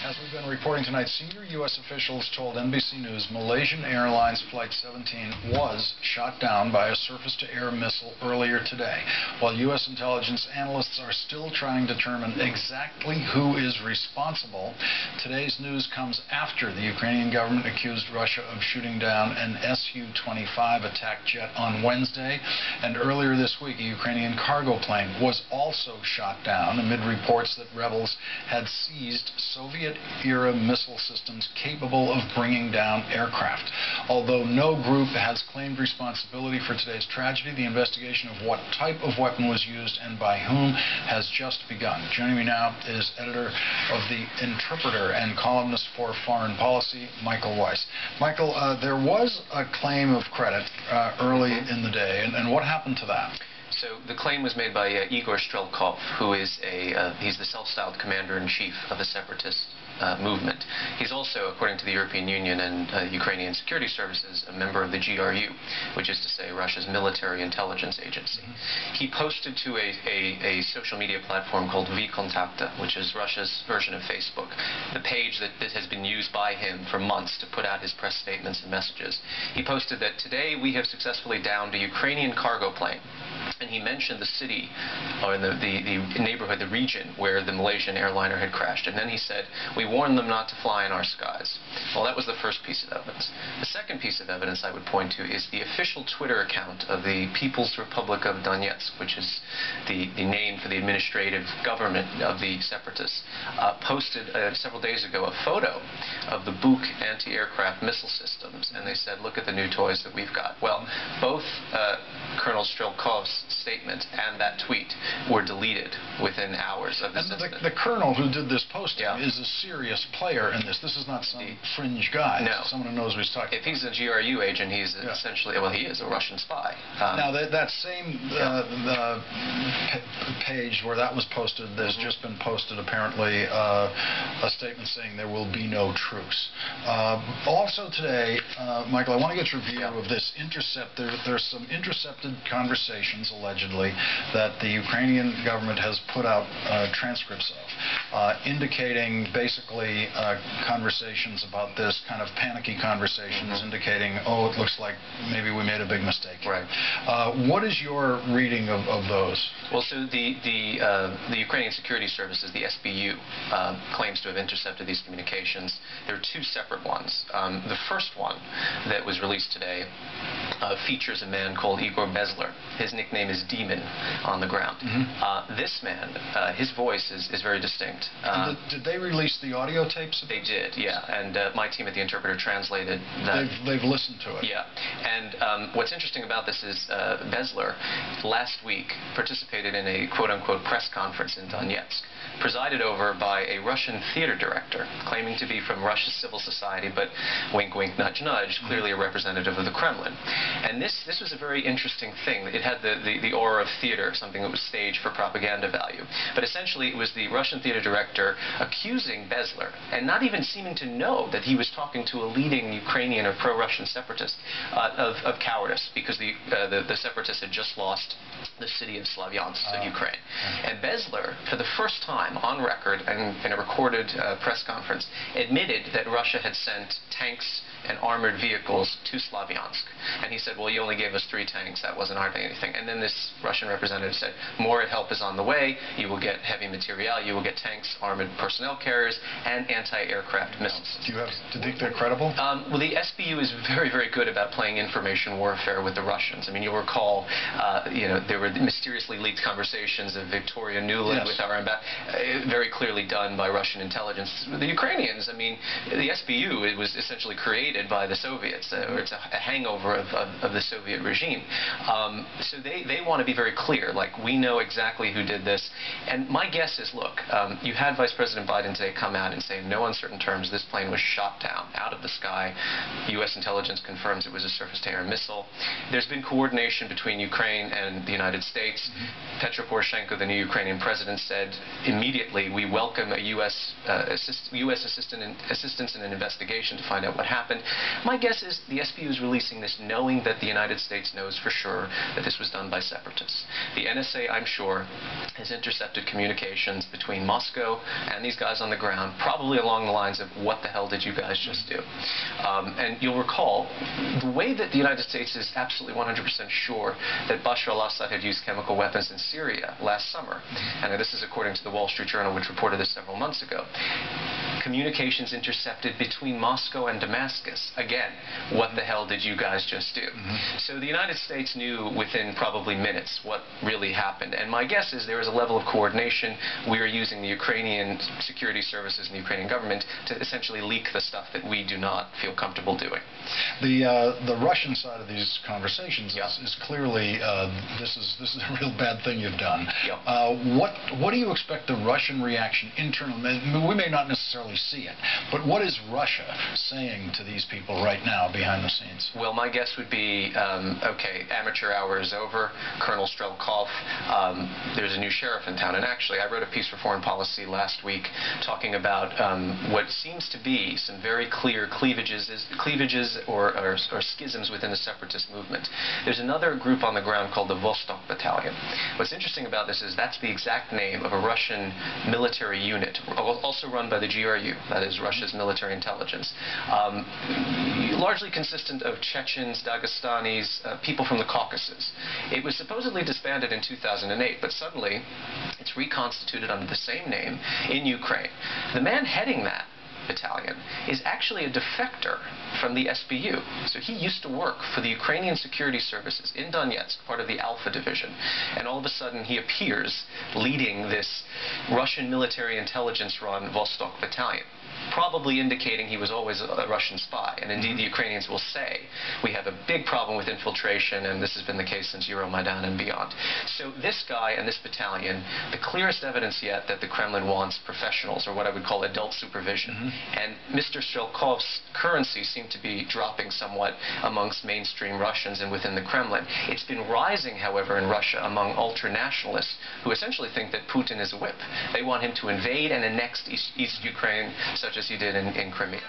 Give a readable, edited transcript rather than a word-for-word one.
As we've been reporting tonight, senior U.S. officials told NBC News Malaysian Airlines Flight 17 was shot down by a surface-to-air missile earlier today. While U.S. intelligence analysts are still trying to determine exactly who is responsible, today's news comes after the Ukrainian government accused Russia of shooting down an Su-25 attack jet on Wednesday. And earlier this week, a Ukrainian cargo plane was also shot down amid reports that rebels had seized Soviet-era missile systems capable of bringing down aircraft. Although no group has claimed responsibility for today's tragedy, the investigation of what type of weapon was used and by whom has just begun. Joining me now is editor of The Interpreter and columnist for foreign policy, Michael Weiss. Michael, there was a claim of credit early in the day, and what happened to that? So the claim was made by Igor Strelkov, who is he's the self-styled commander-in-chief of the Separatist movement. He's also, according to the European Union and Ukrainian security services, a member of the GRU, which is to say Russia's military intelligence agency. He posted to a social media platform called VKontakte, which is Russia's version of Facebook, the page that has been used by him for months to put out his press statements and messages. He posted that today we have successfully downed a Ukrainian cargo plane. And he mentioned the city, or the neighborhood, the region where the Malaysian airliner had crashed. And then he said, we warned them not to fly in our skies. Well, that was the first piece of evidence. The second piece of evidence I would point to is the official Twitter account of the People's Republic of Donetsk, which is the name for the administrative government of the Separatists, posted several days ago a photo of the Buk anti-aircraft missile systems. And they said, look at the new toys that we've got. Well, both Colonel Strelkov's statement and that tweet were deleted within hours of this incident. The colonel who did this posting is a serious player in this. This is not some fringe guy. No. Someone who knows what he's talking about. If he's a GRU agent, he's essentially, well, he is a Russian spy. Now, that same page where that was posted, there's just been posted, apparently, a statement saying there will be no truce. Also today, Michael, I want to get your view of this intercept. There's some intercepted conversations, allegedly, that the Ukrainian government has put out transcripts of, indicating basically conversations about this, kind of panicky conversations, indicating, oh, it looks like maybe we made a big mistake. Right. What is your reading of those? Well, so the Ukrainian security services, the SBU, claims to have intercepted these communications. There are two separate ones. The first one that was released today features a man called Igor Bezler. His nickname is Demon on the ground. This man, his voice is very distinct. Did they release the audio tapes? They did, yeah. And my team at The Interpreter translated that. They've listened to it. Yeah. And what's interesting about this is Bezler last week participated in a quote-unquote press conference in Donetsk, presided over by a Russian theater director, claiming to be from Russia's civil society, but wink, wink, nudge, nudge, clearly a representative of the Kremlin. And this was a very interesting thing. It had the aura of theater, something that was staged for propaganda value. But essentially, it was the Russian theater director accusing Bezler, and not even seeming to know that he was talking to a leading Ukrainian or pro-Russian separatist, of cowardice, because the separatists had just lost the city of Slavyansk, Ukraine. And Bezler, for the first time on record and in a recorded press conference, admitted that Russia had sent tanks and armored vehicles to Slavyansk. And he said, well, you only gave us 3 tanks. That wasn't hardly anything. And then this Russian representative said, more help is on the way. You will get heavy material. You will get tanks, armored personnel carriers, and anti-aircraft missiles. Do you think they're credible? Well, the SBU is very, very good about playing information warfare with the Russians. I mean, you'll recall, there were mysteriously leaked conversations of Victoria Nuland with our ambassador, very clearly done by Russian intelligence. The Ukrainians, I mean, the SBU, it was essentially created by the Soviets, or it's a hangover of the Soviet regime. So they want to be very clear, like, we know exactly who did this. And my guess is, look, you had Vice President Biden today come out and say in no uncertain terms this plane was shot down out of the sky. U.S. intelligence confirms it was a surface-to-air missile. There's been coordination between Ukraine and the United States. Petro Poroshenko, the new Ukrainian president, said immediately, we welcome a U.S. assistance in an investigation to find out what happened. My guess is the SBU is releasing this knowing that the United States knows for sure that this was done by separatists. The NSA, I'm sure, has intercepted communications between Moscow and these guys on the ground, probably along the lines of, what the hell did you guys just do? And you'll recall, the way that the United States is absolutely 100% sure that Bashar al-Assad had used chemical weapons in Syria last summer, and this is according to the Wall Street Journal, which reported this several months ago. Communications intercepted between Moscow and Damascus. Again, what the hell did you guys just do? So the United States knew within probably minutes what really happened. And my guess is there is a level of coordination. We are using the Ukrainian security services and the Ukrainian government to essentially leak the stuff that we do not feel comfortable doing. The Russian side of these conversations Yep. is clearly this is a real bad thing you've done. Yep. What do you expect the Russian reaction internally? We may not necessarily see it, but what is Russia saying to these people right now behind the scenes? Well, my guess would be, okay, amateur hour is over. Colonel Strelkov, there's a new sheriff in town. And actually, I wrote a piece for Foreign Policy last week talking about what seems to be some very clear cleavages or schisms within the separatist movement. There's another group on the ground called the Vostok Battalion. What's interesting about this is that's the exact name of a Russian military unit, also run by the GRU, that is Russia's military intelligence, largely consistent of Chechens, Dagestanis, people from the Caucasus. It was supposedly disbanded in 2008, but suddenly it's reconstituted under the same name in Ukraine. The man heading that battalion is actually a defector from the SBU. So he used to work for the Ukrainian security services in Donetsk, part of the Alpha division, and all of a sudden he appears leading this Russian military intelligence-run Vostok battalion, probably indicating he was always a Russian spy. And indeed, the Ukrainians will say, we have a big problem with infiltration, and this has been the case since Euromaidan and beyond. So this guy and this battalion, the clearest evidence yet that the Kremlin wants professionals, or what I would call adult supervision. And Mr. Strelkov's currency seemed to be dropping somewhat amongst mainstream Russians and within the Kremlin. It's been rising, however, in Russia among ultra-nationalists who essentially think that Putin is a whip. They want him to invade and annex East Ukraine, such as he did in Crimea.